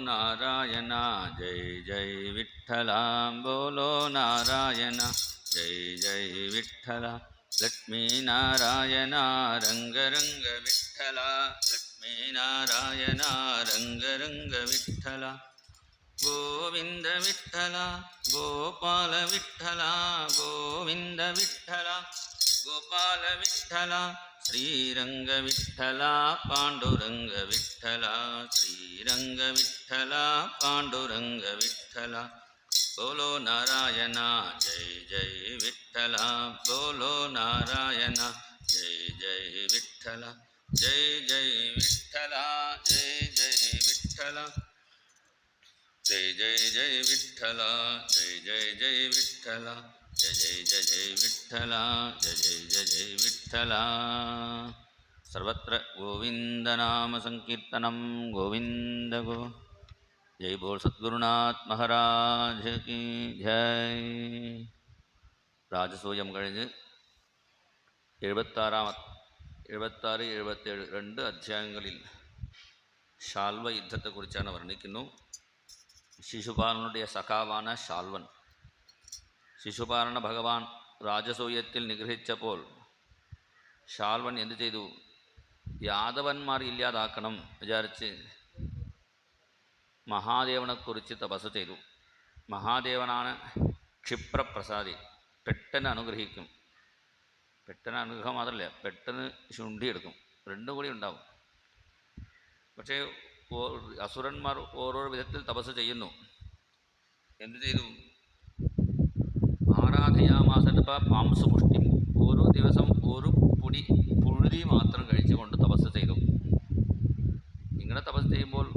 नारायण जय जय विठ्ठल बोलो नारायण जय जय विठ्ठल लक्ष्मी नारायण रंग रंग विठ्ठल लक्ष्मी नारायण रंग रंग विठ्ठल गोविंद विठ्ठल गोपाल विठ्ठल गोविंद विठ्ठल गोपाल विठ्ठल श्रीरंग विठ्ठल पांडुरंग विठ्ठल श्रीरंग विठ्ठल पांडुरंग विठ्ठल बोलो नारायण जय जय विठ्ठल बोलो नारायण जय जय विठ्ठल जय जय विठ्ठल जय जय विठ्ठल जय जय जय विठ्ठल जय जय जय विठ्ठल जय जय जय जय विठ्ठल जय जय जय जय विठ्ठल सर्वत्र गोविंद नाम संकीर्तनम गोविंद गो जय बोल सद्गुरुनाथ महाराज की जय രാജസൂയം കഴിഞ്ഞ് 76 77 രണ്ട് അധ്യായങ്ങളിൽ ശാൽവ യുദ്ധത്തെക്കുറിച്ചാണ് വർണ്ണിക്കുന്നു. ശിശുപാലനുടെ സഖാവാണ് ശാൽവൻ. ശിശുപാലന ഭഗവാൻ രാജസൂയത്തിൽ നിഗ്രഹിച്ചപ്പോൾ ശാൽവൻ എന്തു ചെയ്തു? യാദവന്മാർ ഇല്ലാതാക്കണം വിചാരിച്ച് മഹാദേവനെക്കുറിച്ച് തപസ് ചെയ്തു. മഹാദേവനാണ് ക്ഷിപ്രപ്രസാദി, പെട്ടെന്ന് അനുഗ്രഹിക്കും. പെട്ടെന്ന് അനുഗ്രഹം മാത്രമല്ല, പെട്ടെന്ന് ശുണ്ഠിയെടുക്കും. രണ്ടും കൂടി ഉണ്ടാവും. പക്ഷേ അസുരന്മാർ ഓരോ വിധത്തിൽ തപസ് ചെയ്യുന്നു. എന്തു ചെയ്തു? ആരാധയാമാസപ്പ പാംസുമുഷ്ടി, ഓരോ ദിവസം ഒരു പൊടി പുഴുതി മാത്രം കഴിച്ചുകൊണ്ട് തപസ് ചെയ്തു. ഇങ്ങനെ തപസ് ചെയ്യുമ്പോൾ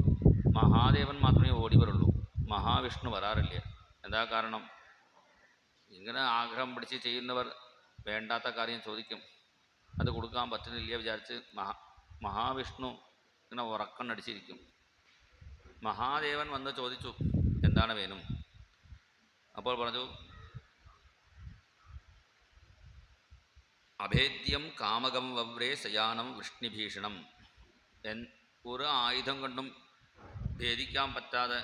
മഹാദേവൻ മാത്രമേ ഓടി വരുള്ളൂ, മഹാവിഷ്ണു വരാറില്ല. എന്താ കാരണം? ഇങ്ങനെ ആഗ്രഹം പിടിച്ച് ചെയ്യുന്നവർ വേണ്ടാത്ത കാര്യം ചോദിക്കും, അത് കൊടുക്കാൻ പറ്റുന്നില്ല വിചാരിച്ച് മഹാവിഷ്ണു ഇങ്ങനെ ഉറക്കണ്ണടിച്ചിരിക്കും. മഹാദേവൻ വന്ന് ചോദിച്ചു, എന്താണ് വേണം? അപ്പോൾ പറഞ്ഞു, അഭേദ്യം കാമകം വവ്രേ ശയാനം വൃഷ്ണിഭീഷണം. ഒരു ആയുധം കൊണ്ടും ഭേദിക്കാൻ പറ്റാതെ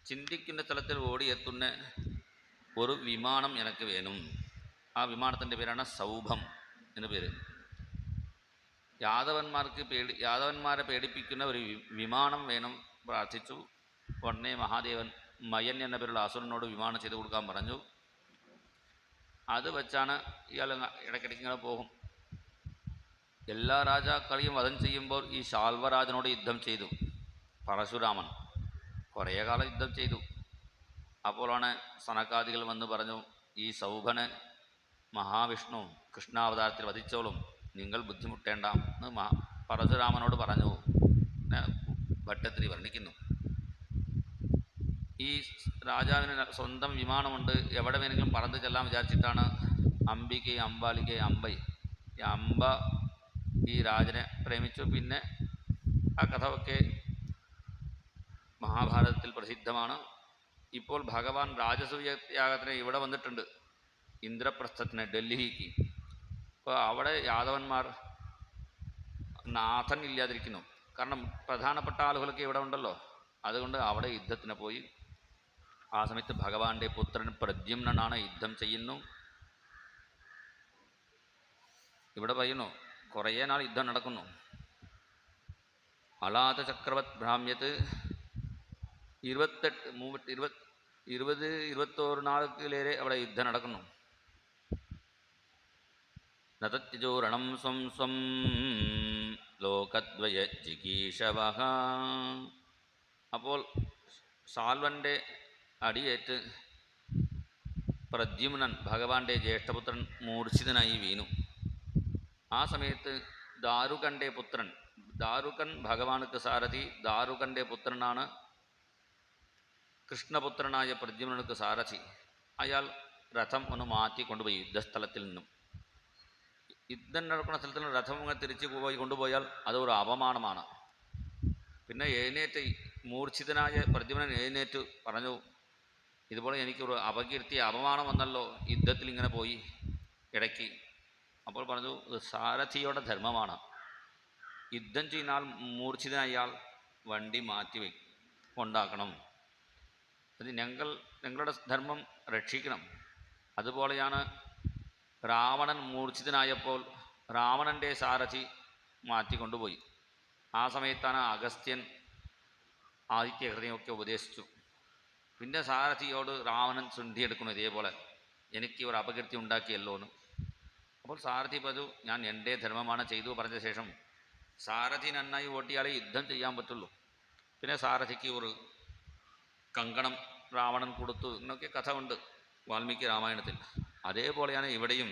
ചിന്തിക്കുന്ന സ്ഥലത്തിൽ ഓടിയെത്തുന്ന ഒരു വിമാനം എനിക്ക് വേണം. ആ വിമാനത്തിൻ്റെ പേരാണ് സൗഭം എന്ന പേര്. യാദവന്മാരെ പേടിപ്പിക്കുന്ന ഒരു വിമാനം വേണം പ്രാർത്ഥിച്ചു. ഉടനെ മഹാദേവൻ മയൻ എന്ന പേരുള്ള അസുരനോട് വിമാനം ചെയ്ത് കൊടുക്കാൻ പറഞ്ഞു. അത് വെച്ചാണ് ഇയാൾ ഇടയ്ക്കിടയ്ക്ക് ഇങ്ങനെ പോകും. എല്ലാ രാജാക്കളെയും വധം ചെയ്യുമ്പോൾ ഈ ശാൽവരാജനോട് യുദ്ധം ചെയ്തു പരശുരാമൻ. കുറേ കാലം യുദ്ധം ചെയ്തു. അപ്പോഴാണ് സനകാദികൾ വന്ന് പറഞ്ഞു, ഈ സൗഭനെ മഹാവിഷ്ണു കൃഷ്ണാവതാരത്തിൽ വധിച്ചോളും, നിങ്ങൾ ബുദ്ധിമുട്ടേണ്ട എന്ന് പരശുരാമനോട് പറഞ്ഞു. ഭട്ടത്തിരി വർണ്ണിക്കുന്നു. ഈ രാജാവിന് സ്വന്തം വിമാനമുണ്ട്, എവിടെ വേണമെങ്കിലും പറന്ന് ചെല്ലാൻ വിചാരിച്ചിട്ടാണ് അംബികെ അംബാലികെ അമ്പൈ. ഈ അമ്പ ഈ രാജനെ പ്രേമിച്ചു. പിന്നെ ആ കഥയൊക്കെ മഹാഭാരതത്തിൽ പ്രസിദ്ധമാണ്. ഇപ്പോൾ ഭഗവാൻ രാജസൂയയാഗത്തിന് ഇവിടെ വന്നിട്ടുണ്ട്, ഇന്ദ്രപ്രസ്ഥത്തിന്, ഡൽഹിക്ക്. അപ്പോൾ അവിടെ യാദവന്മാർ നാഥൻ ഇല്ലാതിരിക്കുന്നു. കാരണം പ്രധാനപ്പെട്ട ആളുകളൊക്കെ ഇവിടെ ഉണ്ടല്ലോ, അതുകൊണ്ട് അവിടെ യുദ്ധത്തിന് പോയി. ആ സമയത്ത് ഭഗവാന്റെ പുത്രൻ പ്രദ്യുമ്നനാണ് യുദ്ധം ചെയ്യുന്നു. ഇവിടെ പറയുന്നു, കുറേ നാൾ യുദ്ധം നടക്കുന്നു. അലാത ചക്രവത് ഭ്രാമ്യത്ത് 21 നാളുകളിലേറെ അവിടെ യുദ്ധം നടക്കുന്നു. നതത്യജോരണം സ്വം സ്വം ലോകദ്വയ ജിഗീഷവഹ. അപ്പോൾ ശാൽവൻ്റെ അടിയേറ്റ് പ്രദ്യുമ്നൻ ഭഗവാന്റെ ജ്യേഷ്ഠപുത്രൻ മൂർച്ഛിതനായി വീണു. ആ സമയത്ത് ദാരുകൻ്റെ പുത്രൻ, ദാരുകൻ ഭഗവാനുക്ക് സാരഥി, ദാരുകൻ്റെ പുത്രനാണ് കൃഷ്ണപുത്രനായ പ്രദ്യുമ്നനുക്ക് സാരഥി. അയാൾ രഥം ഒന്ന് മാറ്റി കൊണ്ടുപോയി യുദ്ധസ്ഥലത്തിൽ നിന്നും. യുദ്ധം നടക്കുന്ന സ്ഥലത്തിൽ നിന്ന് രഥം അങ്ങ് തിരിച്ചു കൊണ്ടുപോയാൽ അതൊരു അപമാനമാണ്. പിന്നെ എഴുന്നേറ്റ് മൂർച്ഛിതനായ പ്രദ്യുമ്നൻ എഴുന്നേറ്റ് പറഞ്ഞു, ഇതുപോലെ എനിക്കൊരു അപകീർത്തി അപമാനം വന്നല്ലോ യുദ്ധത്തിൽ ഇങ്ങനെ പോയി ഇടയ്ക്ക്. അപ്പോൾ പറഞ്ഞു, സാരഥിയുടെ ധർമ്മമാണ്. യുദ്ധം ചെയ്യുന്ന ആൾ മൂർച്ഛിതനായാൽ വണ്ടി മാറ്റി കൊണ്ടാക്കണം. അത് ഞങ്ങളുടെ ധർമ്മം രക്ഷിക്കണം. അതുപോലെയാണ് രാവണൻ മൂർച്ഛിതനായപ്പോൾ രാവണൻ്റെ സാരഥി മാറ്റിക്കൊണ്ടുപോയി. ആ സമയത്താണ് അഗസ്ത്യൻ ആദിത്യഹൃദയമൊക്കെ ഉപദേശിച്ചു. പിന്നെ സാരഥിയോട് രാവണൻ ചുണ്ടിയെടുക്കുന്നു, ഇതേപോലെ എനിക്ക് ഒരു അപകീർത്തി ഉണ്ടാക്കിയല്ലോ എന്ന്. അപ്പോൾ സാരഥി പറഞ്ഞു, ഞാൻ എൻ്റെ ധർമ്മമാണ് ചെയ്തു പറഞ്ഞ ശേഷം സാരഥി നന്നായി ഓട്ടിയാലേ യുദ്ധം ചെയ്യാൻ പറ്റുള്ളൂ. പിന്നെ സാരഥിക്ക് ഒരു കങ്കണം രാവണൻ കൊടുത്തു എന്നൊക്കെ കഥ ഉണ്ട് വാൽമീകി രാമായണത്തിൽ. അതേപോലെയാണ് ഇവിടെയും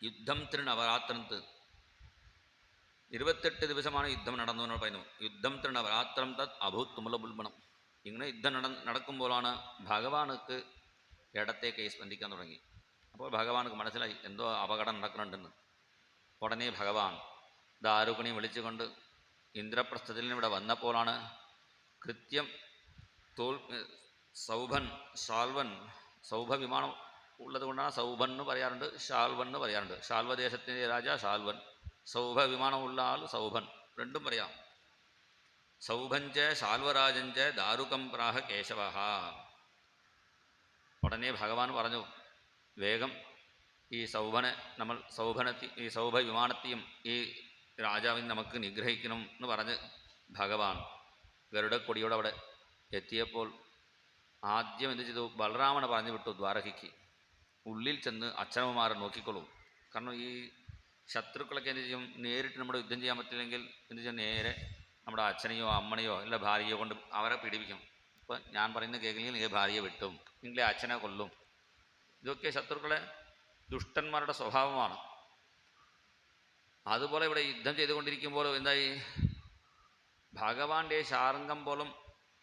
യുദ്ധം തൃണവരാത്രത്ത് 28 ദിവസമാണ് യുദ്ധം നടന്നു എന്ന് പറയുന്നു. യുദ്ധം തൃണവരാത്രം തത് അഭൂത് തുമലബുൽബണം. ഇങ്ങനെ യുദ്ധം നടക്കുമ്പോഴാണ് ഭഗവാനുക്ക് ഇടത്തേക്ക് സ്പന്ദിക്കാൻ തുടങ്ങി. അപ്പോൾ ഭഗവാനുക്ക് മനസ്സിലായി എന്തോ അപകടം നടക്കുന്നുണ്ടെന്ന്. ഉടനെ ഭഗവാൻ ദാരുകണി വിളിച്ചുകൊണ്ട് ഇന്ദ്രപ്രസ്ഥത്തിൽ ഇവിടെ വന്നപ്പോഴാണ് കൃത്യം സൗഭ വിമാനം ഉള്ളത് കൊണ്ടാണ് സൗഭൻ എന്ന് പറയാറുണ്ട്, ഷാൽവൻ എന്ന് പറയാറുണ്ട്. ഷാൽവദേശത്തിൻ്റെ രാജ ഷാൽവൻ, സൗഭ വിമാനമുള്ള ആൾ സൗഭൻ, രണ്ടും പറയാം. സൗഭഞ്ച ശാൽവരാജഞ്ച ദാരുകം പ്രാഹ കേശവ. ഉടനെ ഭഗവാൻ പറഞ്ഞു, വേഗം ഈ സൗഭനെ ഈ സൗഭ വിമാനത്തെയും ഈ രാജാവിനെ നമുക്ക് നിഗ്രഹിക്കണം എന്ന് പറഞ്ഞ് ഭഗവാൻ ഗരുഡക്കൊടിയോടെ അവിടെ എത്തിയപ്പോൾ ആദ്യം എന്ത് ചെയ്തു, ബലരാമനെ പറഞ്ഞു വിട്ടു ദ്വാരകയ്ക്ക്. ഉള്ളിൽ ചെന്ന് അച്ഛനമ്മമാരെ നോക്കിക്കൊള്ളൂ. കാരണം ഈ ശത്രുക്കളൊക്കെ എന്ത് ചെയ്യും, നേരിട്ട് നമ്മുടെ യുദ്ധം ചെയ്യാൻ പറ്റില്ലെങ്കിൽ എന്ത് ചെയ്യും, നേരെ നമ്മുടെ അച്ഛനെയോ അമ്മനെയോ അല്ല ഭാര്യയോ കൊണ്ട് അവരെ പീഡിപ്പിക്കും. ഇപ്പം ഞാൻ പറയുന്ന കേൾക്കില്ലെങ്കിൽ നിങ്ങൾ ഭാര്യയെ വിട്ടും, നിങ്ങളെ അച്ഛനെ കൊല്ലും. ഇതൊക്കെ ശത്രുക്കളെ ദുഷ്ടന്മാരുടെ സ്വഭാവമാണ്. അതുപോലെ ഇവിടെ യുദ്ധം ചെയ്തുകൊണ്ടിരിക്കുമ്പോൾ എന്തായി, ഭഗവാന്റെ ശാർംഗം പോലും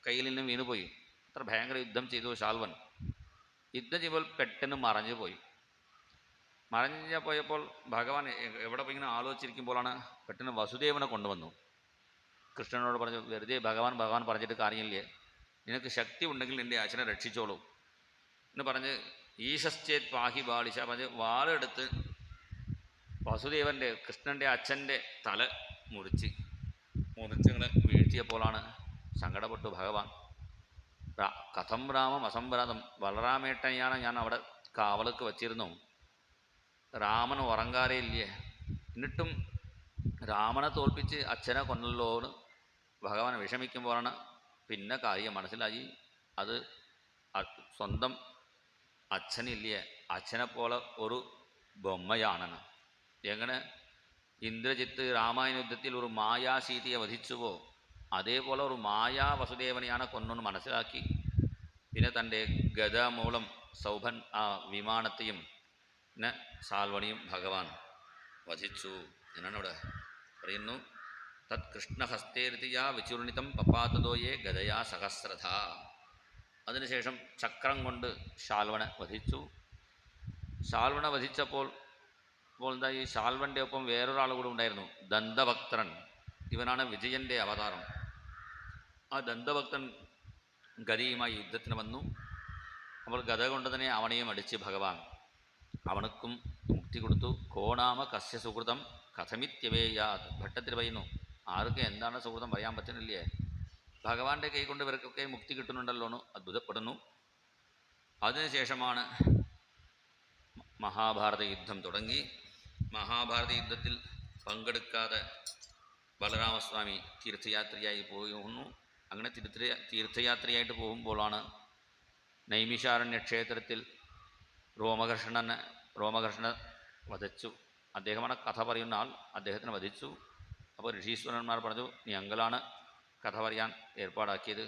കയ്യിൽ നിന്നും വീണുപോയി. അത്ര ഭയങ്കര യുദ്ധം ചെയ്തു ശാൽവൻ. യുദ്ധം ചെയ്യുമ്പോൾ പെട്ടെന്ന് മറഞ്ഞു പോയപ്പോൾ ഭഗവാൻ എവിടെ പോയി ഇങ്ങനെ ആലോചിച്ചിരിക്കുമ്പോഴാണ് പെട്ടെന്ന് വസുദേവനെ കൊണ്ടുവന്നു. കൃഷ്ണനോട് പറഞ്ഞു, വെറുതെ ഭഗവാൻ പറഞ്ഞിട്ട് കാര്യമില്ലേ, നിനക്ക് ശക്തി ഉണ്ടെങ്കിൽ എൻ്റെ അച്ഛനെ രക്ഷിച്ചോളൂ എന്ന് പറഞ്ഞ് ഈശശ്ചേത് പാഹി ബാളിശ പറഞ്ഞ് വാളെടുത്ത് വസുദേവൻ്റെ കൃഷ്ണൻ്റെ അച്ഛൻ്റെ തല മുറിച്ചിങ്ങനെ വീഴ്ത്തിയപ്പോഴാണ് സങ്കടപ്പെട്ടു ഭഗവാൻ. കഥം രാമം അസംഭ്രാതം, ബലറാമേട്ടനെയാണ് ഞാൻ അവിടെ കാവലക്ക് വച്ചിരുന്നു, രാമൻ ഉറങ്ങാറേ ഇല്ലേ, എന്നിട്ടും രാമനെ തോൽപ്പിച്ച് അച്ഛനെ കൊന്നല്ലോ എന്ന് ഭഗവാൻ വിഷമിക്കുമ്പോഴാണ് പിന്നെ കാര്യം മനസ്സിലായി, അത് സ്വന്തം അച്ഛനില്ലേ, അച്ഛനെപ്പോലെ ഒരു ബൊമ്മയാണെന്ന്. എങ്ങനെ ഇന്ദ്രജിത്ത് രാമായണ യുദ്ധത്തിൽ ഒരു മായാസീതയെ വധിച്ചുവോ അതേപോലെ ഒരു മായാ വസുദേവനെയാണ് കൊന്നെന്ന് മനസ്സിലാക്കി പിന്നെ തൻ്റെ ഗദ മൂലം സൗഭൻ ആ വിമാനത്തെയും പിന്നെ സാൽവണിയും ഭഗവാൻ വധിച്ചു എന്നാണ് ഇവിടെ പറയുന്നു. തത് കൃഷ്ണഹസ്തേരിതിയാ വിചൂർണിതം പപ്പാതോയെ ഗദയാ സഹസ്രഥ. അതിനുശേഷം ചക്രം കൊണ്ട് ശാൽവനെ വധിച്ചു. ശാൽവനെ വധിച്ചപ്പോൾ എന്താ, ഈ ശാൽവൻ്റെ ഒപ്പം വേറൊരാൾ കൂടെ ഉണ്ടായിരുന്നു, ദന്തഭക്തൻ. ഇവനാണ് വിജയൻ്റെ അവതാരം. ആ ദന്തഭക്തൻ ഗദയുമായി യുദ്ധത്തിന് വന്നു. അപ്പോൾ ഗദ കൊണ്ട് തന്നെ അവനെയും അടിച്ച് ഭഗവാൻ അവനക്കും മുക്തി കൊടുത്തു. കോണാമ കസ്യ സുഹൃതം കഥമിത്യവേയാത്. ഭട്ടത്തിൽ പറയുന്നു, ആർക്ക് എന്താണ് സുഹൃതം പറയാൻ പറ്റുന്നില്ലേ, ഭഗവാന്റെ കൈ കൊണ്ട് ഇവർക്കൊക്കെ മുക്തി കിട്ടുന്നുണ്ടല്ലോ എന്ന് അത്ഭുതപ്പെടുന്നു. അതിനുശേഷമാണ് മഹാഭാരത യുദ്ധം തുടങ്ങി. മഹാഭാരത യുദ്ധത്തിൽ പങ്കെടുക്കാതെ ബലരാമസ്വാമി തീർത്ഥയാത്രയായി പോകുന്നു. അങ്ങനെ തീർത്ഥയാത്രയായിട്ട് പോകുമ്പോഴാണ് നൈമിഷാരണ്യ ക്ഷേത്രത്തിൽ രോമകർഷണ വധിച്ചു. അദ്ദേഹമാണ് കഥ പറയുന്ന ആൾ, അദ്ദേഹത്തിനെ വധിച്ചു. അപ്പോൾ ഋഷീശ്വരന്മാർ പറഞ്ഞു, ഞങ്ങളാണ് കഥ പറയാൻ ഏർപ്പാടാക്കിയത്,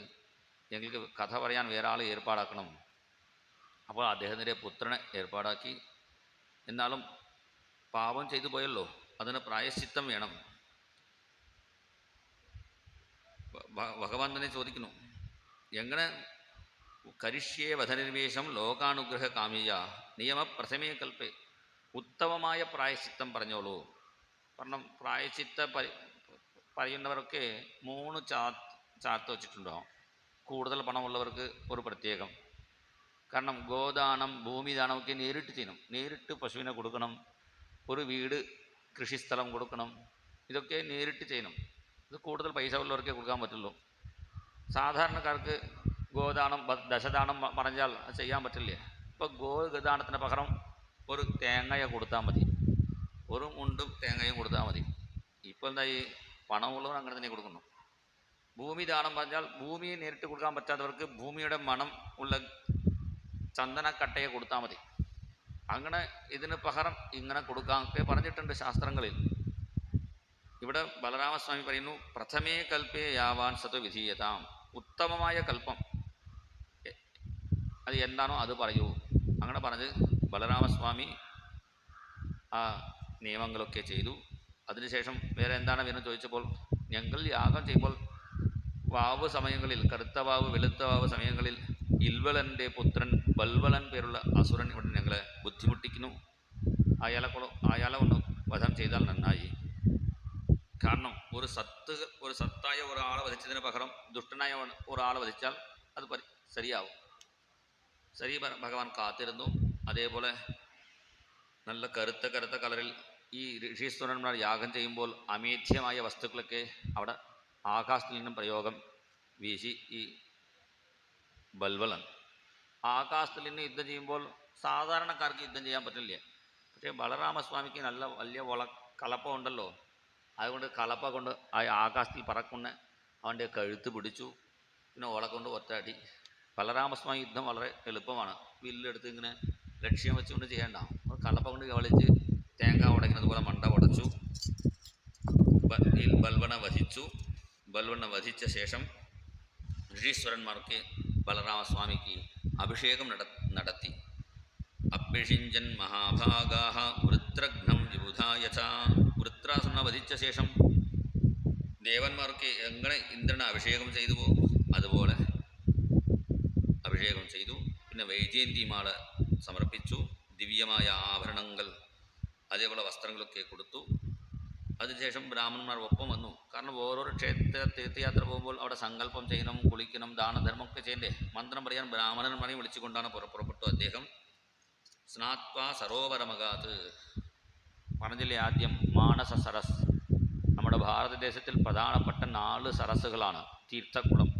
ഞങ്ങൾക്ക് കഥ പറയാൻ വേറെ ആൾ ഏർപ്പാടാക്കണം. അപ്പോൾ അദ്ദേഹത്തിൻ്റെ പുത്രനെ ഏർപ്പാടാക്കി. എന്നാലും പാപം ചെയ്തു പോയല്ലോ, അതിന് പ്രായശ്ചിത്തം വേണം. ഭഗവാൻ തന്നെ ചോദിക്കുന്നു, എങ്ങനെ കരിഷ്യേ വധനിർവേശം ലോകാനുഗ്രഹ കാമിയ നിയമ പ്രഥമേ കൽപ്പേ. ഉത്തമമായ പ്രായശ്ചിത്തം പറഞ്ഞോളൂ. കാരണം പ്രായശ്ചിത്ത പറയുന്നവരൊക്കെ 3 ചാർത്ത് വെച്ചിട്ടുണ്ടാവും. കൂടുതൽ പണമുള്ളവർക്ക് ഒരു പ്രത്യേകം. കാരണം ഗോദാനം ഭൂമിദാനമൊക്കെ നേരിട്ട് ചെയ്യണം, നേരിട്ട് പശുവിനെ കൊടുക്കണം, ഒരു വീട് കൃഷിസ്ഥലം കൊടുക്കണം, ഇതൊക്കെ നേരിട്ട് ചെയ്യണം. ഇത് കൂടുതൽ പൈസ ഉള്ളവർക്കേ കൊടുക്കാൻ പറ്റുള്ളൂ. സാധാരണക്കാർക്ക് ഗോദാനം ദശദാനം പറഞ്ഞാൽ അത് ചെയ്യാൻ പറ്റില്ലേ? ഇപ്പോൾ ഗോദാനത്തിന് പകരം ഒരു തേങ്ങയെ കൊടുത്താൽ മതി, ഒരു മുണ്ടും തേങ്ങയും കൊടുത്താൽ മതി. ഇപ്പോൾ എന്താ ഈ പണമുള്ളവർ അങ്ങനെ തന്നെ കൊടുക്കുന്നു. ഭൂമി ദാനം പറഞ്ഞാൽ ഭൂമിയെ നേരിട്ട് കൊടുക്കാൻ പറ്റാത്തവർക്ക് ഭൂമിയുടെ മണം ഉള്ള ചന്ദനക്കട്ടയെ കൊടുത്താൽ മതി. അങ്ങനെ ഇതിന് പകരം ഇങ്ങനെ കൊടുക്കാനൊക്കെ പറഞ്ഞിട്ടുണ്ട് ശാസ്ത്രങ്ങളിൽ. ഇവിടെ ബലരാമസ്വാമി പറയുന്നു, പ്രഥമേ കൽപ്പേ യാവാൻ സത്വ വിധീയതാം. ഉത്തമമായ കൽപ്പം അത് എന്താണോ അത് പറയൂ. അങ്ങനെ പറഞ്ഞ് ബലരാമസ്വാമി ആ നിയമങ്ങളൊക്കെ ചെയ്തു. അതിനുശേഷം വേറെ എന്താണ് എന്ന് ചോദിച്ചപ്പോൾ, ഞങ്ങൾ യാഗം ചെയ്യുമ്പോൾ വാവ് സമയങ്ങളിൽ, കറുത്ത വാവ് വെളുത്ത വാവ് സമയങ്ങളിൽ ഇൽവളൻ്റെ പുത്രൻ ബൽവളൻ പേരുള്ള അസുരൻ ഇവിടെ ഞങ്ങളെ ബുദ്ധിമുട്ടിക്കുന്നു. അയാളെ ഒന്ന് വധം ചെയ്താൽ നന്നായി. കാരണം ഒരു സത്തായ ഒരാളെ വധിച്ചതിന് പകരം ദുഷ്ടനായ ഒരാളെ വധിച്ചാൽ അത് ശരിയാവും. ശരി ഭഗവാൻ കാത്തിരുന്നു. അതേപോലെ നല്ല കറുത്ത കളറിൽ ഈ ഋഷീശ്വരന്മാർ യാഗം ചെയ്യുമ്പോൾ അമേധ്യമായ വസ്തുക്കളൊക്കെ അവിടെ ആകാശത്തിൽ നിന്നും പ്രയോഗം വീശി. ഈ ബൽവളൻ ആകാശത്തിൽ നിന്ന് യുദ്ധം ചെയ്യുമ്പോൾ സാധാരണക്കാർക്ക് യുദ്ധം ചെയ്യാൻ പറ്റില്ല. പക്ഷേ ബലരാമസ്വാമിക്ക് നല്ല വലിയ കലപ്പ ഉണ്ടല്ലോ, അതുകൊണ്ട് കലപ്പ കൊണ്ട് ആ ആകാശത്തിൽ പറക്കുന്ന അവൻ്റെ കഴുത്ത് പിടിച്ചു. പിന്നെ കൊണ്ട് ഒറ്റയടി. ബലരാമസ്വാമി യുദ്ധം വളരെ എളുപ്പമാണ്. വില്ലെടുത്ത് ഇങ്ങനെ ലക്ഷ്യം വെച്ചുകൊണ്ട് ചെയ്യേണ്ട. കലപ്പ കൊണ്ട് കളിച്ച് തേങ്ങ ഉടയ്ക്കുന്നത് പോലെ മണ്ട ഉടച്ചു. ബൽവനെ വധിച്ച ശേഷം ഋഷീശ്വരന്മാർക്ക് ബലരാമസ്വാമിക്ക് അഭിഷേകം നടത്തി. അഭ്യഷിഞ്ചൻ മഹാഭാഗാഹ വൃത്രഘ്നം വിബുധായഥ. വൃത്രാസുരനെ വധിച്ച ശേഷം ദേവന്മാർക്ക് എങ്ങനെ ഇന്ദ്രനെ അഭിഷേകം ചെയ്തുവോ അതുപോലെ അഭിഷേകം ചെയ്തു. പിന്നെ വൈജയന്തിമാല സമർപ്പിച്ചു. ദിവ്യമായ ആഭരണങ്ങൾ അതേപോലെ വസ്ത്രങ്ങളൊക്കെ കൊടുത്തു. അതിനുശേഷം ബ്രാഹ്മണന്മാർ ഒപ്പം വന്നു. കാരണം ഓരോരോ തീർത്ഥയാത്ര പോകുമ്പോൾ അവിടെ സങ്കല്പം ചെയ്യണം, കുളിക്കണം, ദാനധർമ്മമൊക്കെ ചെയ്യണ്ടേ. മന്ത്രം പറയാൻ ബ്രാഹ്മണന്മാരെയും വിളിച്ചുകൊണ്ടാണ് പുറപ്പെട്ടു അദ്ദേഹം. സ്നാത്വാ സരോവരമകാത്ത് പറഞ്ഞില്ലേ ആദ്യം മാനസ സരസ്. നമ്മുടെ ഭാരതദേശത്തിൽ പ്രധാനപ്പെട്ട 4 സരസ്സുകളാണ് തീർത്ഥക്കുളം.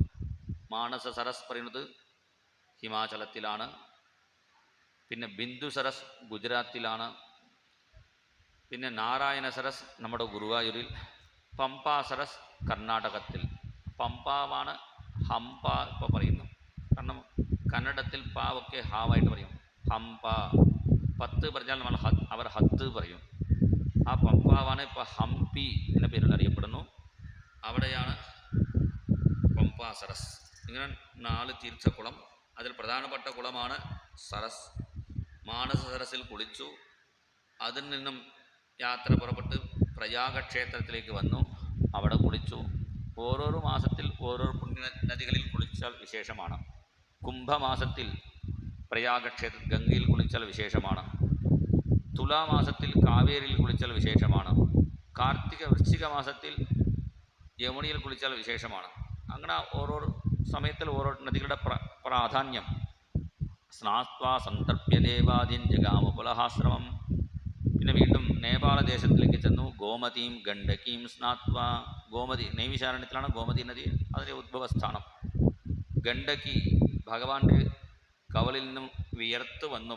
മാനസ സരസ് പറയുന്നത് ഹിമാചലത്തിലാണ്. പിന്നെ ബിന്ദു സരസ് ഗുജറാത്തിലാണ്. പിന്നെ നാരായണ സരസ് നമ്മുടെ ഗുരുവായൂരിൽ. പമ്പ സരസ് കർണാടകത്തിൽ. പമ്പാവാണ് ഹംപ ഇപ്പോൾ പറയുന്നു. കാരണം കന്നഡത്തിൽ പാവൊക്കെ ഹാവായിട്ട് പറയും. ഹംപ. 10 പറഞ്ഞാൽ നമ്മൾ അവർ 10 പറയും. ആ പമ്പാവാണ് ഇപ്പോൾ ഹംപി എന്ന പേരിൽ അറിയപ്പെടുന്നു. അവിടെയാണ് പമ്പ സരസ്. ഇങ്ങനെ 4 തീർത്ഥക്കുളം. അതിൽ പ്രധാനപ്പെട്ട കുളമാണ് സരസ്. മാനസ സരസിൽ കുളിച്ചു. അതിൽ നിന്നും യാത്ര പുറപ്പെട്ട് പ്രയാഗ ക്ഷേത്രത്തിലേക്ക് വന്നു. അവിടെ കുളിച്ചു. ഓരോരോ മാസത്തിൽ ഓരോ പുണ്യ നദികളിൽ കുളിച്ചാൽ വിശേഷമാണ്. കുംഭമാസത്തിൽ പ്രയാഗ ക്ഷേത്ര ഗംഗയിൽ കുളിച്ചാൽ വിശേഷമാണ്. തുലാമാസത്തിൽ കാവേരിയിൽ കുളിച്ചാൽ വിശേഷമാണ്. വൃശ്ചിക മാസത്തിൽ യമുനയിൽ കുളിച്ചാൽ വിശേഷമാണ്. അങ്ങനെ ഓരോ സമയത്തിൽ ഓരോ നദികളുടെ പ്രാധാന്യം. സ്നാത്വാ സന്തർപ്യ ദേവാദിൻ ജഗാമപുലഹാശ്രമം. പിന്നെ വീണ്ടും നേപ്പാള ദേശത്തിലേക്ക് ചെന്നു. ഗോമതിയും ഗണ്ഡകിയും സ്നാത്വ. ഗോമതി നൈമിശാരണ്യത്തിലാണ് ഗോമതി നദി, അതിൻ്റെ ഉദ്ഭവസ്ഥാനം. ഗണ്ഡകി ഭഗവാന്റെ കവളിൽ നിന്നും വിയർത്ത് വന്നു.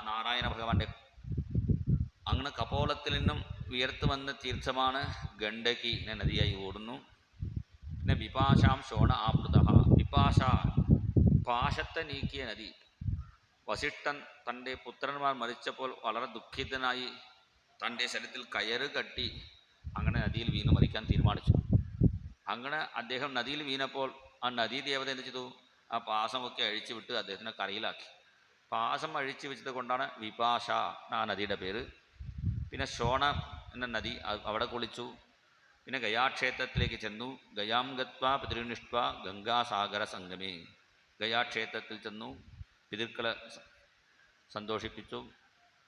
നാരായണ ഭഗവാന്റെ അങ്ങനെ കപോലത്തിൽ നിന്നും വിയർത്ത് വന്ന തീർത്ഥമാണ് ഗണ്ഡകി നദിയായി ഓടുന്നു. പിന്നെ വിപാശാം ശോണ ആപ്ലുത. വിപാശ പാശത്തെ നീക്കിയ നദി. വസിഷ്ഠൻ തൻ്റെ പുത്രന്മാർ മരിച്ചപ്പോൾ വളരെ ദുഃഖിതനായി തൻ്റെ ശരീരത്തിൽ കയറ് കെട്ടി അങ്ങനെ നദിയിൽ വീണ് മരിക്കാൻ തീരുമാനിച്ചു. അങ്ങനെ അദ്ദേഹം നദിയിൽ വീണപ്പോൾ ആ നദീദേവത എന്ത് ചെയ്തു? ആ പാശമൊക്കെ അഴിച്ചു വിട്ട് അദ്ദേഹത്തിനെ കരയിലാക്കി. പാശം അഴിച്ചു വെച്ചത് കൊണ്ടാണ് വിപാശ ആ നദിയുടെ പേര്. പിന്നെ ശോണ എന്ന നദി, അവിടെ കുളിച്ചു. പിന്നെ ഗയാക്ഷേത്രത്തിലേക്ക് ചെന്നു. ഗയാം ഗത്വാ പിതൃനിഷ്ഠ ഗംഗാസാഗര സംഗമേ. ഗയാക്ഷേത്രത്തിൽ ചെന്നു, പിതൃക്കളെ സന്തോഷിപ്പിച്ചു.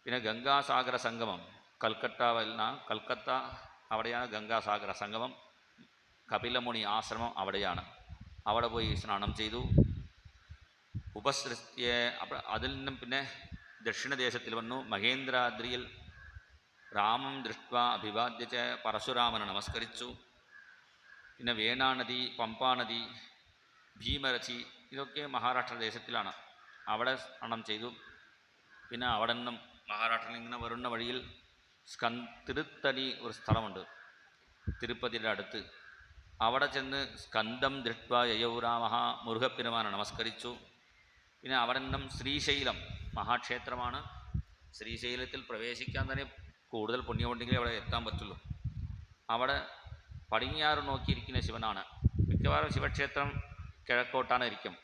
പിന്നെ ഗംഗാസാഗര സംഗമം കൽക്കത്ത, അവിടെയാണ് ഗംഗാസാഗര സംഗമം. കപിലമുനി ആശ്രമം അവിടെയാണ്. അവിടെ പോയി സ്നാനം ചെയ്തു. ഉപസൃത്യ അതിൽ നിന്നും പിന്നെ ദക്ഷിണദേശത്തിൽ വന്നു. പിന്നെ വേണാനദി, പമ്പാനദി, ഭീമരഥി, ഇതൊക്കെ മഹാരാഷ്ട്ര ദേശത്തിലാണ്. അവിടെ സ്നാനം ചെയ്തു. പിന്നെ അവിടെ നിന്നും മഹാരാഷ്ട്രയിൽ ഇങ്ങനെ വരുന്ന വഴിയിൽ തിരുത്തണി ഒരു സ്ഥലമുണ്ട് തിരുപ്പതിയുടെ അടുത്ത്. അവിടെ ചെന്ന് സ്കന്ധം ദൃഷ്ട്വ യയൗരാമഹ, മുരുകപ്പെരുമാനെ നമസ്കരിച്ചു. പിന്നെ അവിടെ നിന്നും ശ്രീശൈലം മഹാക്ഷേത്രമാണ്. ശ്രീശൈലത്തിൽ പ്രവേശിക്കാൻ തന്നെ കൂടുതൽ പുണ്യമുണ്ടെങ്കിലേ അവിടെ എത്താൻ പറ്റുള്ളൂ. അവിടെ പടിഞ്ഞാറ് നോക്കിയിരിക്കുന്ന ശിവനാണ്. മിക്കവാറും ശിവക്ഷേത്രം കിഴക്കോട്ടാണ് ഇരിക്കും.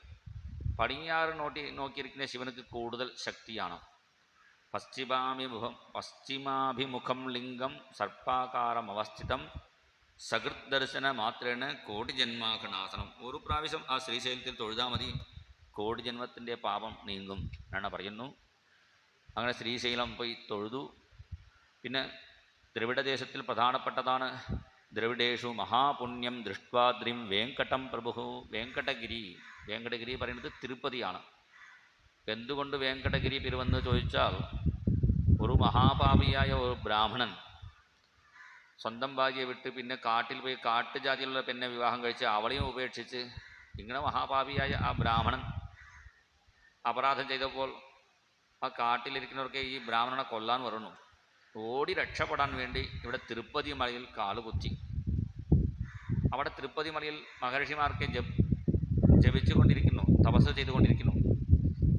പടിഞ്ഞാറ് നോക്കിയിരിക്കുന്ന ശിവനുക്ക് കൂടുതൽ ശക്തിയാണ്. പശ്ചിമാഭിമുഖം ലിംഗം സർപ്പാകാരം അവസ്ഥിതം സകൃത് ദർശന മാത്രേണ കോടി ജന്മാഘനാസനം. ഒരു പ്രാവശ്യം ആ ശ്രീശൈലത്തിൽ തൊഴുതാൽ മതി, കോടി ജന്മത്തിൻ്റെ പാപം നീങ്ങും എന്നാണ് പറയുന്നു. അങ്ങനെ ശ്രീശൈലം പോയി തൊഴുതു. പിന്നെ ദ്രവിഡദേശത്തിൽ പ്രധാനപ്പെട്ടതാണ് ദ്രവിഡേഷു മഹാപുണ്യം ദൃഷ്ട്വാദ്രിം വെങ്കടം പ്രഭു. വെങ്കടഗിരി പറയുന്നത് തിരുപ്പതിയാണ്. എന്തുകൊണ്ട് വെങ്കടഗിരി പെരുവെന്ന് ചോദിച്ചാൽ, ഒരു മഹാപാപിയായ ഒരു ബ്രാഹ്മണൻ സ്വന്തം ഭാര്യയെ വിട്ട് പിന്നെ കാട്ടിൽ പോയി കാട്ടുജാതിയിലുള്ള പെണ്ണെ വിവാഹം കഴിച്ച് അവളെയും ഉപേക്ഷിച്ച് ഇങ്ങനെ മഹാപാപിയായ ആ ബ്രാഹ്മണൻ അപരാധം ചെയ്തപ്പോൾ ആ കാട്ടിലിരിക്കുന്നവർക്ക് ഈ ബ്രാഹ്മണനെ കൊല്ലാൻ പറഞ്ഞു. ഓടി രക്ഷപ്പെടാൻ വേണ്ടി ഇവിടെ തിരുപ്പതി മലയിൽ കാലുകുത്തി. അവിടെ തിരുപ്പതി മലയിൽ മഹർഷിമാർക്ക് ജപിച്ചുകൊണ്ടിരിക്കുന്നു, തപസ് ചെയ്തുകൊണ്ടിരിക്കുന്നു.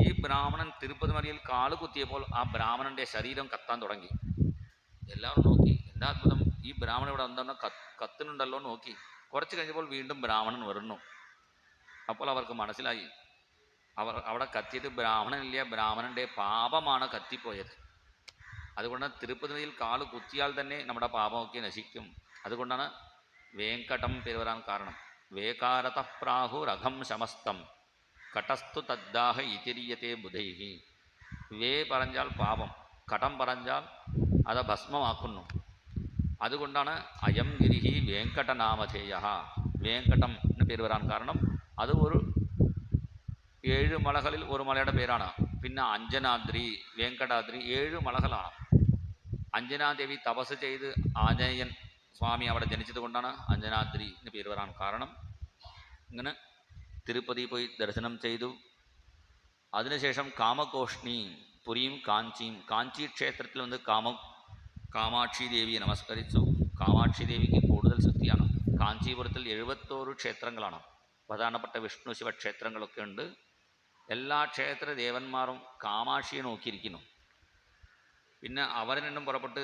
ഈ ബ്രാഹ്മണൻ തിരുപ്പതി മലയിൽ കാലുകുത്തിയപ്പോൾ ആ ബ്രാഹ്മണൻ്റെ ശരീരം കത്താൻ തുടങ്ങി. എല്ലാവരും നോക്കി, എന്താ അത്ഭുതം, ഈ ബ്രാഹ്മണൻ ഇവിടെ എന്താണ് കത്തുന്നുണ്ടല്ലോ നോക്കി. കുറച്ച് കഴിഞ്ഞപ്പോൾ വീണ്ടും ബ്രാഹ്മണൻ വരുന്നു. അപ്പോൾ അവർക്ക് മനസ്സിലായി, അവിടെ കത്തിയത് ബ്രാഹ്മണനില്ല, ബ്രാഹ്മണൻ്റെ പാപമാണ് കത്തിപ്പോയത്. അതുകൊണ്ട് തിരുപ്പതിയിൽ കാല് കുത്തിയാൽ തന്നെ നമ്മുടെ പാപമൊക്കെ നശിക്കും. അതുകൊണ്ടാണ് വേങ്കടം പേര് വരാൻ കാരണം. വേകാരത പ്രാഹുരഘം ശമസ്തം കടസ്തു തദ്ദാഹ ഇതിരിയത്തെ ബുധൈഹി. വേ പറഞ്ഞാൽ പാപം, കടം പറഞ്ഞാൽ അത് ഭസ്മമാക്കുന്നു. അതുകൊണ്ടാണ് അയം ഗിരിഹി വേങ്കടനാമധേയ. വേങ്കടം എന്ന് പേര് വരാൻ കാരണം അത് ഒരു 7 മലകളിൽ ഒരു മലയുടെ പേരാണ്. പിന്നെ അഞ്ജനാദ്രി, വേങ്കടാദ്രി 7 മലകളാണ്. അഞ്ജനാദേവി തപസ് ചെയ്ത് ആഞ്ജനേയൻ സ്വാമി അവിടെ ജനിച്ചത് കൊണ്ടാണ് അഞ്ജനാദ്രി എന്ന് പേര് വരാൻ കാരണം. ഇങ്ങനെ തിരുപ്പതി പോയി ദർശനം ചെയ്തു. അതിനുശേഷം കാമകോഷ്ണി, പുരിയും കാഞ്ചിയും, കാഞ്ചി ക്ഷേത്രത്തിൽ വന്ന് കാമാക്ഷി ദേവിയെ നമസ്കരിച്ചു. കാമാക്ഷി ദേവിക്ക് കൂടുതൽ ശക്തിയാണ്. കാഞ്ചീപുരത്തിൽ 71 ക്ഷേത്രങ്ങളാണ്. പ്രധാനപ്പെട്ട വിഷ്ണു ശിവക്ഷേത്രങ്ങളൊക്കെ ഉണ്ട്. എല്ലാ ക്ഷേത്ര ദേവന്മാരും കാമാക്ഷിയെ നോക്കിയിരിക്കുന്നു. പിന്നെ അവരിൽ നിന്നും പുറപ്പെട്ട്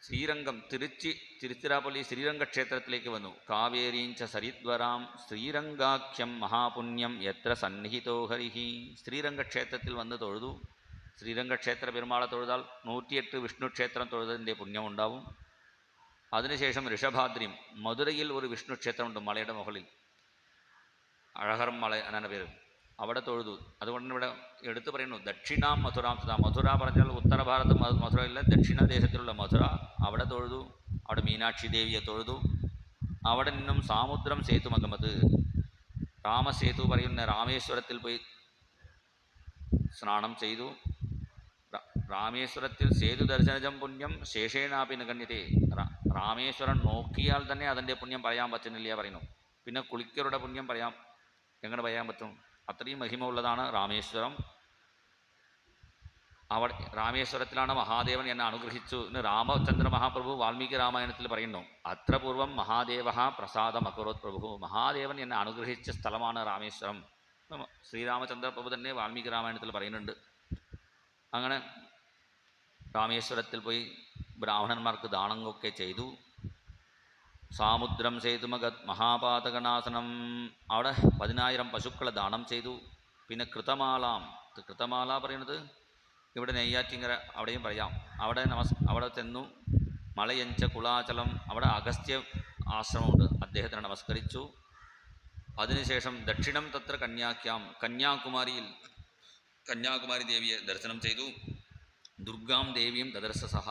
ശ്രീരംഗം തിരുച്ചിറാപ്പള്ളി ശ്രീരംഗ ക്ഷേത്രത്തിലേക്ക് വന്നു. കാവേരീഞ്ച സരിദ്വരാം ശ്രീരംഗാഖ്യം മഹാപുണ്യം എത്ര സന്നിഹിതോ ഹരിഹി. ശ്രീരംഗക്ഷേത്രത്തിൽ വന്ന് തൊഴുതു. ശ്രീരംഗക്ഷേത്ര പെരുമാളെ തൊഴുതാൽ 108 വിഷ്ണു ക്ഷേത്രം തൊഴുതതിൻ്റെ പുണ്യമുണ്ടാവും. അതിനുശേഷം ഋഷഭാദ്രിയും, മധുരയിൽ ഒരു വിഷ്ണു ക്ഷേത്രമുണ്ട് മലയുടെ മുകളിൽ, അഴഹർ മല എന്നാണ് പേര്. അവിടെ തൊഴുതു. അതുകൊണ്ട് ഇവിടെ എടുത്തു പറയുന്നു ദക്ഷിണാം മധുരാം തഥാ. മധുര പറഞ്ഞാൽ ഉത്തര ഭാരത മധുരയില്ല, ദക്ഷിണ ദേശത്തിലുള്ള മധുര. അവിടെ തൊഴുതു. അവിടെ മീനാക്ഷി ദേവിയെ തൊഴുതു. അവിടെ നിന്നും സാമുദ്രം സേതുമഗമത്, രാമസേതു പറയുന്ന രാമേശ്വരത്തിൽ പോയി സ്നാനം ചെയ്തു. രാമേശ്വരത്തിൽ സേതു ദർശനജം പുണ്യം ശേഷേനാപി നിഗണ്യത്തെ. രാമേശ്വരൻ നോക്കിയാൽ തന്നെ അതിൻ്റെ പുണ്യം പറയാൻ പറ്റുന്നില്ല പറയുന്നു. പിന്നെ കുളിക്കരുടെ പുണ്യം എങ്ങനെ പറയാൻ പറ്റും? അത്രയും മഹിമ ഉള്ളതാണ് രാമേശ്വരം. അവിടെ രാമേശ്വരത്തിലാണ് മഹാദേവൻ എന്നെ അനുഗ്രഹിച്ചു എന്ന് രാമചന്ദ്ര മഹാപ്രഭു വാൽമീകി രാമായണത്തിൽ പറയുന്നു. അത്ര പൂർവം മഹാദേവ പ്രസാദം അകുരോത് പ്രഭു. മഹാദേവൻ എന്നെ അനുഗ്രഹിച്ച സ്ഥലമാണ് രാമേശ്വരം. ശ്രീരാമചന്ദ്ര പ്രഭു തന്നെ വാൽമീകി രാമായണത്തിൽ പറയുന്നുണ്ട്. അങ്ങനെ രാമേശ്വരത്തിൽ പോയി ബ്രാഹ്മണന്മാർക്ക് ദാനങ്ങളൊക്കെ ചെയ്തു. സാമുദ്രം സേതുമഗത് മഹാപാതകനാസനം, അവിടെ 10,000 പശുക്കളെ ദാനം ചെയ്തു. പിന്നെ കൃതമാല പറയുന്നത് ഇവിടെ നെയ്യാറ്റിങ്കര അവിടെയും പറയാം. അവിടെ ചെന്നു. മലയഞ്ച കുളാചലം, അവിടെ അഗസ്ത്യ ആശ്രമമുണ്ട്, അദ്ദേഹത്തിന് നമസ്കരിച്ചു. അതിനുശേഷം ദക്ഷിണം തത്ര കന്യാകുമാരി ദേവിയെ ദർശനം ചെയ്തു. ദുർഗാം ദേവിയും ദദർശ സഹ.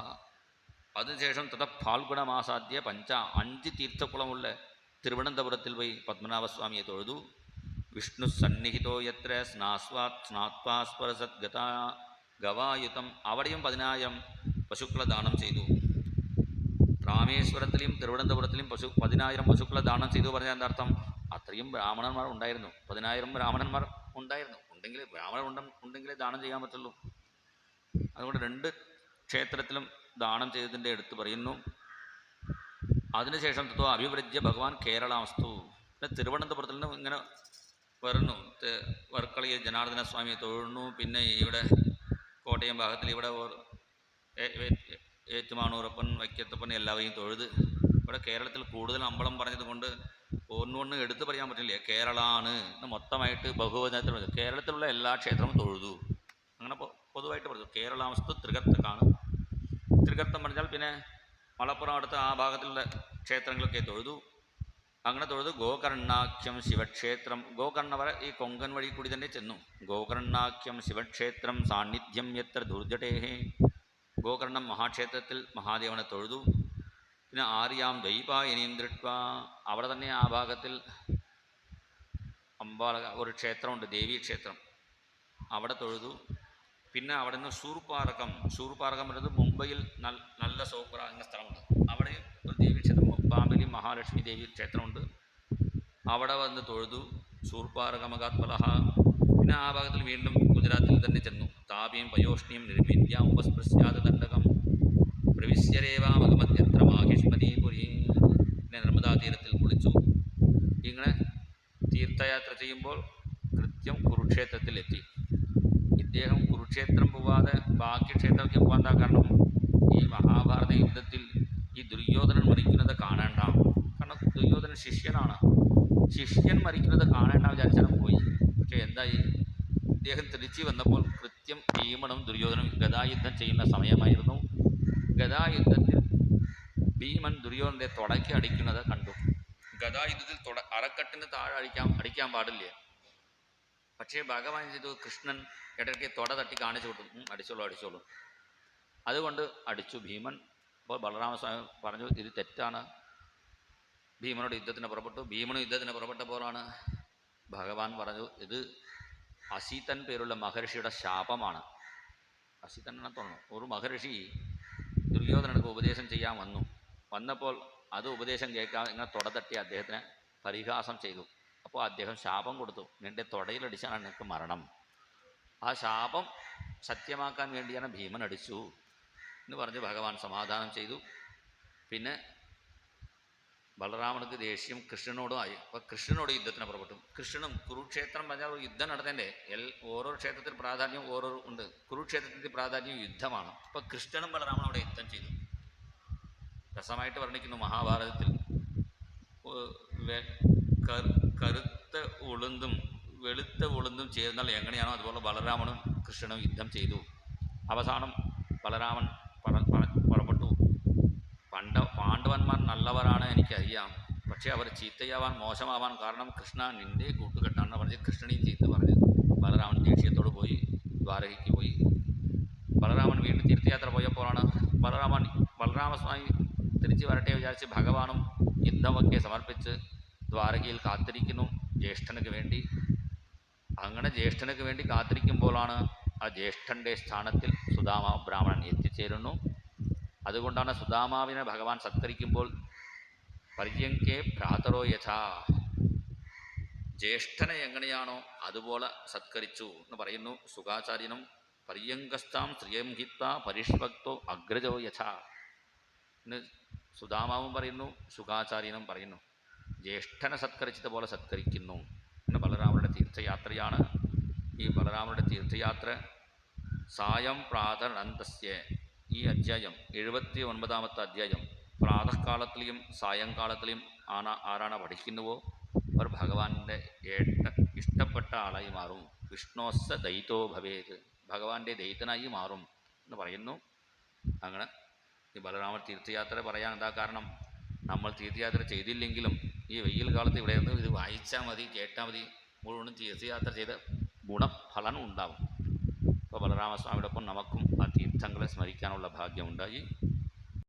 അതിനുശേഷം ഫാൽഗുണമാസാദ്യ 5 തീർത്ഥക്കുളമുള്ള തിരുവനന്തപുരത്തിൽ പോയി പത്മനാഭസ്വാമിയെ തൊഴുതു. വിഷ്ണു സന്നിഹിതോ യത്ര സ്നാത്വാസ്പരസത് ഗവായുതം, അവിടെയും 10,000 പശുക്കളെ ദാനം ചെയ്തു. രാമേശ്വരത്തിലും തിരുവനന്തപുരത്തിലും 10,000 പശുക്കളെ ദാനം ചെയ്തു പറഞ്ഞാൽ എന്താ അർത്ഥം? അത്രയും ബ്രാഹ്മണന്മാർ ഉണ്ടായിരുന്നു. 10,000 ബ്രാഹ്മണന്മാർ ഉണ്ടായിരുന്നു. ഉണ്ടെങ്കിലേ ദാനം ചെയ്യാൻ പറ്റുള്ളൂ. അതുകൊണ്ട് 2 ക്ഷേത്രത്തിലും ദാനം ചെയ്തതിൻ്റെ എടുത്ത് പറയുന്നു. അതിനുശേഷം തത്വ അഭിവൃദ്ധ്യ ഭഗവാൻ കേരളാവസ്തു. പിന്നെ തിരുവനന്തപുരത്തിൽ നിന്ന് ഇങ്ങനെ വരുന്നു. വർക്കളയിൽ ജനാർദ്ദന സ്വാമിയെ തൊഴുന്നു. പിന്നെ ഇവിടെ കോട്ടയം ഭാഗത്തിൽ ഇവിടെ ഏറ്റുമാനൂരപ്പൻ, വൈക്കത്തപ്പൻ എല്ലാവരെയും തൊഴുത്. ഇവിടെ കേരളത്തിൽ കൂടുതൽ അമ്പലം പറഞ്ഞത് കൊണ്ട് ഒന്നുകൊണ്ട് എടുത്തു പറയാൻ പറ്റില്ല. കേരളാണ് എന്ന് മൊത്തമായിട്ട് ബഹുവചനത്തിൽ പറഞ്ഞു. കേരളത്തിലുള്ള എല്ലാ ക്ഷേത്രവും തൊഴുതു. അങ്ങനെ പൊതുവായിട്ട് പറഞ്ഞു. കേരളാവസ്തു തൃകർത്തക്കാണ്. തൃകർത്തം പറഞ്ഞാൽ പിന്നെ മലപ്പുറം അടുത്ത ആ ഭാഗത്തുള്ള ക്ഷേത്രങ്ങളൊക്കെ തൊഴുതു. അങ്ങനെ തൊഴുതു. ഗോകർണാഖ്യം ശിവക്ഷേത്രം, ഗോകർണ വരെ ഈ കൊങ്കൺ വഴി കൂടി തന്നെ ചെന്നു. ഗോകർണാഖ്യം ശിവക്ഷേത്രം സാന്നിധ്യം എത്ര ദുർജടേഹേ. ഗോകർണം മഹാക്ഷേത്രത്തിൽ മഹാദേവനെ തൊഴുതു. പിന്നെ ആര്യാം ദൈപായനീം ദൃഷ്ട്വ, അവിടെ തന്നെ ആ ഭാഗത്തിൽ ഒരു ക്ഷേത്രമുണ്ട്, ദേവീക്ഷേത്രം, അവിടെ തൊഴുതു. പിന്നെ അവിടെ നിന്ന് ഷൂർപാർക്കം പറയുന്നത് മുംബൈയിൽ നല്ല സൂപ്പർ എന്ന സ്ഥലമുണ്ട്. അവിടെ ഒരു ദേവീക്ഷേത്രം, പാമ്പലി മഹാലക്ഷ്മി ദേവി ക്ഷേത്രമുണ്ട്. അവിടെ വന്ന് തൊഴുതു. ഷൂർപാർക്കമകാത്ഫലഃ. പിന്നെ ആ ഭാഗത്തിൽ വീണ്ടും ഗുജറാത്തിൽ തന്നെ ചെന്നു. താപിയും പയോഷ്ണിയും നിർമ്മിദ്യാം ഉപസ്പൃശ്യാത് ദണ്ഡകം പ്രവിശ്യരേവാമഗമത്യത്ര മാഹിഷ്മതീപുരി. പിന്നെ നർമ്മദാ തീരത്തിൽ കുളിച്ചു. ഇങ്ങനെ തീർത്ഥയാത്ര ചെയ്യുമ്പോൾ കൃത്യം കുരുക്ഷേത്രത്തിലെത്തി. ഇദ്ദേഹം കുരുക്ഷേത്രം പോവാതെ ബാക്കി ക്ഷേത്രത്തിൽ പോകാൻ കാരണം ഈ മഹാഭാരത യുദ്ധത്തിൽ ഈ ദുര്യോധനൻ മരിക്കുന്നത് കാണേണ്ട. കാരണം ദുര്യോധനൻ ശിഷ്യനാണ്. ശിഷ്യൻ മരിക്കുന്നത് കാണേണ്ട വിചാരിച്ചാലും പോയി. പക്ഷെ എന്തായി, ഇദ്ദേഹം തിരിച്ചു വന്നപ്പോൾ കൃത്യം ഭീമനും ദുര്യോധനും ഗദായുദ്ധം ചെയ്യുന്ന സമയമായിരുന്നു. ഗദായുദ്ധത്തിൽ ഭീമൻ ദുര്യോധനൻ്റെ തുടയ്ക്ക് അടിക്കുന്നത് കണ്ടു. ഗദായുദ്ധത്തിൽ അരക്കെട്ടിന് താഴെ അടിക്കാൻ പാടില്ല. പക്ഷേ ഭഗവാൻ ചെയ്തു, കൃഷ്ണൻ ഇടയ്ക്ക് തുട തട്ടി കാണിച്ചു കൊടുത്തു, അടിച്ചോളൂ. അതുകൊണ്ട് അടിച്ചു ഭീമൻ. അപ്പോൾ ബലരാമസ്വാമി പറഞ്ഞു, ഇത് തെറ്റാണ്. ഭീമനോട് യുദ്ധത്തിന് പുറപ്പെട്ടു. ഭീമനും യുദ്ധത്തിന് പുറപ്പെട്ടപ്പോഴാണ് ഭഗവാൻ പറഞ്ഞു, ഇത് അസീതൻ പേരുള്ള മഹർഷിയുടെ ശാപമാണ്. അസീതൻ എന്നെ തോന്നുന്നു. ഒരു മഹർഷി ദുര്യോധനക്ക് ഉപദേശം ചെയ്യാൻ വന്നപ്പോൾ അത് ഉപദേശം കേൾക്കാൻ ഇങ്ങനെ തുടതട്ടി അദ്ദേഹത്തിന് പരിഹാസം ചെയ്തു. അപ്പോൾ അദ്ദേഹം ശാപം കൊടുത്തു, നിൻ്റെ തുടയിലടിച്ചാണ് നിനക്ക് മരണം. ആ ശാപം സത്യമാക്കാൻ വേണ്ടിയാണ് ഭീമൻ അടിച്ചു എന്ന് പറഞ്ഞ് ഭഗവാൻ സമാധാനം ചെയ്തു. പിന്നെ ബലരാമനുക്ക് ദേഷ്യം കൃഷ്ണനോടും ആയി. അപ്പോൾ കൃഷ്ണനോട് യുദ്ധത്തിന് പുറപ്പെട്ടു. കൃഷ്ണനും കുരുക്ഷേത്രം പറഞ്ഞാൽ ഒരു യുദ്ധം നടത്തേണ്ടേ. ഓരോ ക്ഷേത്രത്തിൽ പ്രാധാന്യം ഓരോ ഉണ്ട്. കുരുക്ഷേത്രത്തിൽ പ്രാധാന്യം യുദ്ധമാണ്. അപ്പോൾ കൃഷ്ണനും ബലരാമനും അവിടെ യുദ്ധം ചെയ്തു. രസമായിട്ട് വർണ്ണിക്കുന്നു മഹാഭാരതത്തിൽ. കറുത്ത ഉളുന്തും വെളുത്ത ഉളുന്തും ചേർന്നാൽ എങ്ങനെയാണോ അതുപോലെ ബലരാമനും കൃഷ്ണനും യുദ്ധം ചെയ്തു. അവസാനം ബലരാമൻ പുറപ്പെട്ടു. പാണ്ഡവന്മാർ നല്ലവരാണ് എനിക്കറിയാം, പക്ഷേ അവർ ചീത്തയാവാൻ മോശമാവാൻ കാരണം കൃഷ്ണ നിൻ്റെ കൂട്ടുകെട്ടാണെന്ന് പറഞ്ഞ് കൃഷ്ണനെയും ചീത്ത പറഞ്ഞു. ബലരാമൻ ദേഷ്യത്തോട് പോയി ദ്വാരകയ്ക്ക് പോയി. ബലരാമൻ വീണ്ടും തീർത്ഥയാത്ര പോയപ്പോഴാണ് ബലരാമസ്വാമി തിരിച്ചു വരട്ടെ വിചാരിച്ച് ഭഗവാനും യുദ്ധമൊക്കെ സമർപ്പിച്ച് ദ്വാരകയിൽ കാത്തിരിക്കുന്നു ജ്യേഷ്ഠനക്ക് വേണ്ടി. അങ്ങനെ ജ്യേഷ്ഠനക്ക് വേണ്ടി കാത്തിരിക്കുമ്പോഴാണ് ആ ജ്യേഷ്ഠൻ്റെ സ്ഥാനത്തിൽ സുദാമ ബ്രാഹ്മണൻ എത്തിച്ചേരുന്നു. അതുകൊണ്ടാണ് സുദാമാവിനെ ഭഗവാൻ സത്കരിക്കുമ്പോൾ പര്യങ്കേ ഭ്രാതരോ യഥാ, ജ്യേഷ്ഠനെ എങ്ങനെയാണോ അതുപോലെ സത്കരിച്ചു എന്ന് പറയുന്നു സുഖാചാര്യനും. പര്യങ്കസ്ഥാം സ്ത്രീയം ഹിത്വ പരിഷ്വക്തോ അഗ്രജോ യഥാ എന്ന് സുദാമാവും പറയുന്നു, സുഖാചാര്യനും പറയുന്നു. ജ്യേഷ്ഠനെ സത്കരിച്ചതുപോലെ സത്കരിക്കുന്നു എന്ന് ബലരാമരുടെ തീർത്ഥയാത്രയാണ്. ഈ ബലരാമരുടെ തീർത്ഥയാത്ര സായം പ്രാതരനന്തസ്യ, ഈ അധ്യായം 79ാമത്തെ അധ്യായം. പ്രാതഃകാലത്തിലെയും സായങ്കാലത്തിലെയും ആരാണ് പഠിക്കുന്നുവോ അവർ ഭഗവാന്റെ ഇഷ്ടപ്പെട്ട ആളായി മാറും. വിഷ്ണോസ്സ ദയിതോ ഭവേത്, ഭഗവാന്റെ ദയിതനായി മാറും എന്ന് പറയുന്നു. അങ്ങനെ ഈ ബലരാമ തീർത്ഥയാത്ര പറയാൻ എന്താ കാരണം, നമ്മൾ തീർത്ഥയാത്ര ചെയ്തില്ലെങ്കിലും ഈ വെയിൽ കാലത്ത് ഇവിടെ നിന്ന് ഇത് വായിച്ചാൽ മതി, കേട്ടാൽ മതി, മുഴുവനും തീർത്ഥയാത്ര ചെയ്ത ഗുണഫലം ഉണ്ടാവും. അപ്പോൾ ബലരാമസ്വാമിയോടൊപ്പം നമുക്കും ആ തീർത്ഥങ്ങളെ സ്മരിക്കാനുള്ള ഭാഗ്യമുണ്ടായി.